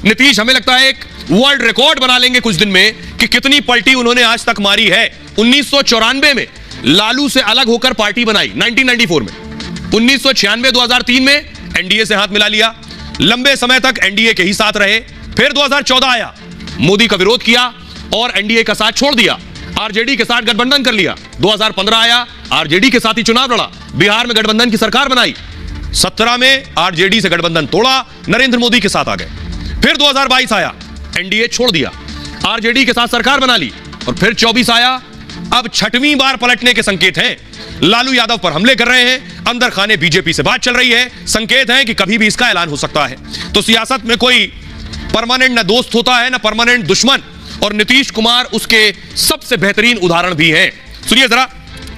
नीतीश हमें लगता है एक वर्ल्ड रिकॉर्ड बना लेंगे कुछ दिन में कि कितनी पलटी उन्होंने आज तक मारी है। 1994 में लालू से अलग होकर पार्टी बनाई, 1994 में, 1996-2003 में एनडीए से हाथ मिला लिया, लंबे समय तक एनडीए के ही साथ रहे, फिर 2014 आया, मोदी का विरोध किया और एनडीए का साथ छोड़ दिया, आरजेडी के साथ गठबंधन कर लिया। 2015 आया, आरजेडी के साथ ही चुनाव लड़ा, बिहार में गठबंधन की सरकार बनाई, 17 में आरजेडी से गठबंधन तोड़ा, नरेंद्र मोदी के साथ आ गए, फिर 2022 आया, एनडीए छोड़ दिया, आरजेडी के साथ सरकार बना ली, और फिर 24 आया। अब छठवीं बार पलटने के संकेत हैं, लालू यादव पर हमले कर रहे हैं, अंदर खाने बीजेपी से बात चल रही है, संकेत हैं कि कभी भी इसका ऐलान हो सकता है। तो सियासत में कोई परमानेंट ना दोस्त होता है ना परमानेंट दुश्मन, और नीतीश कुमार उसके सबसे बेहतरीन उदाहरण भी हैं। सुनिए जरा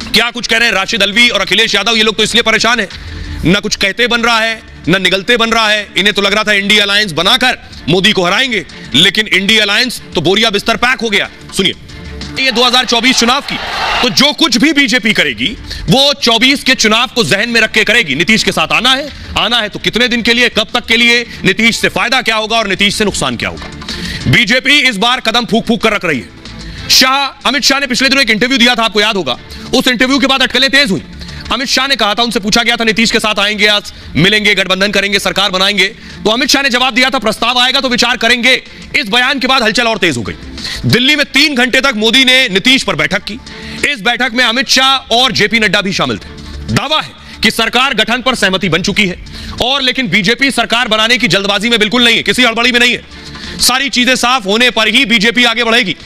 क्या कुछ कह रहे हैं राशिद अलवी और अखिलेश यादव। ये लोग तो इसलिए परेशान है, ना कुछ कहते बन रहा है ना निगलते बन रहा है। इन्हें तो लग रहा था इंडिया अलायंस बनाकर मोदी को हराएंगे, लेकिन इंडिया अलायंस तो बोरिया बिस्तर पैक हो गया। सुनिए, ये 2024 चुनाव की तो जो कुछ भी बीजेपी करेगी वो 24 के चुनाव को जहन में रख के करेगी। नीतीश के साथ आना है तो कितने दिन के लिए, कब तक के लिए, नीतीश से फायदा क्या होगा और नीतीश से नुकसान क्या होगा। बीजेपी इस बार कदम फूंक फूंक कर रख रही है। अमित शाह ने पिछले दिनों एक इंटरव्यू दिया था, आपको याद होगा। उस इंटरव्यू के बाद अटकलें तेज हुई। अमित शाह ने कहा था, उनसे पूछा गया था नीतीश के साथ आएंगे, आज मिलेंगे, गठबंधन करेंगे, सरकार बनाएंगे, तो अमित शाह ने जवाब दिया था प्रस्ताव आएगा तो विचार करेंगे। इस बयान के बाद हलचल और तेज हो गई। दिल्ली में 3 घंटे तक मोदी ने नीतीश पर बैठक की। इस बैठक में अमित शाह और जेपी नड्डा भी शामिल थे। दावा है कि सरकार गठन पर सहमति बन चुकी है, और लेकिन बीजेपी सरकार बनाने की जल्दबाजी में बिल्कुल नहीं है, किसी हड़बड़ी में नहीं है। सारी चीजें साफ होने पर ही बीजेपी आगे बढ़ेगी।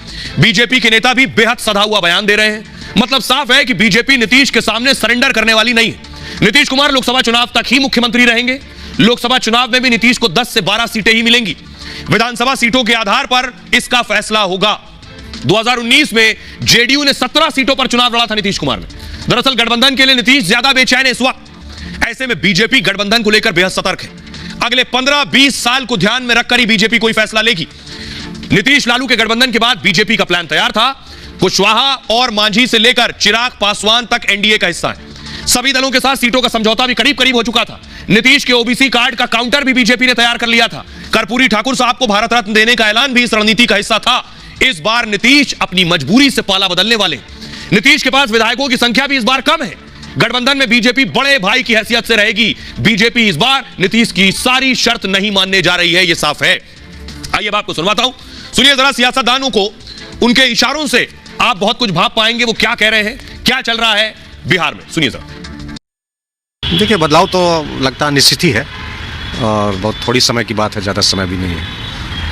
बीजेपी के नेता भी बेहद सधा हुआ बयान दे रहे हैं। मतलब साफ है कि बीजेपी नीतीश के सामने सरेंडर करने वाली नहीं है। नीतीश कुमार लोकसभा चुनाव तक ही मुख्यमंत्री रहेंगे। लोकसभा चुनाव में भी नीतीश को 10 से 12 सीटें ही मिलेंगी। विधानसभा सीटों के आधार पर इसका फैसला होगा। 2019 में जेडीयू ने 17 सीटों पर चुनाव लड़ा था नीतीश कुमार ने। दरअसल गठबंधन के लिए नीतीश ज्यादा बेचैन है इस वक्त। ऐसे में बीजेपी गठबंधन को लेकर बेहद सतर्क है। अगले 15-20 साल को ध्यान में रखकर ही बीजेपी कोई फैसला लेगी। नीतीश लालू के गठबंधन के बाद बीजेपी का प्लान तैयार था। कुशवाहा और मांझी से लेकर चिराग पासवान तक एनडीए का हिस्सा है। सभी दलों के साथ सीटों का समझौता भी करीब करीब हो चुका था। नीतीश के ओबीसी कार्ड का काउंटर भी बीजेपी ने तैयार कर लिया था। कर्पूरी ठाकुर साहब को भारत रत्न देने का ऐलान भी इस रणनीति का हिस्सा था। इस बार नीतीश अपनी मजबूरी से पाला बदलने वाले। नीतीश के पास विधायकों की संख्या भी इस बार कम है। गठबंधन में बीजेपी बड़े भाई की हैसियत से रहेगी। बीजेपी इस बार नीतीश की सारी शर्त नहीं मानने जा रही है, यह साफ है। आइए आपको सुनवाता हूं, सुनिए जरा सियासतदानों को, उनके इशारों से आप बहुत कुछ भाप पाएंगे वो क्या कह रहे हैं, क्या चल रहा है बिहार में। सुनिए जरा। देखिए, बदलाव तो लगता है निश्चित ही है, और बहुत थोड़ी समय की बात है, ज़्यादा समय भी नहीं है।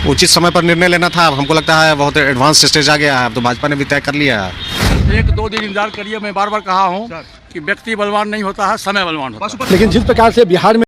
उचित समय पर निर्णय लेना था। हमको लगता है बहुत एडवांस स्टेज आ गया है, अब तो भाजपा ने भी तय कर लिया है। 1-2 दिन इंतजार करिए। मैं बार बार कहा हूँ कि व्यक्ति बलवान नहीं होता है, समय बलवान होता है। लेकिन जिस प्रकार से बिहार में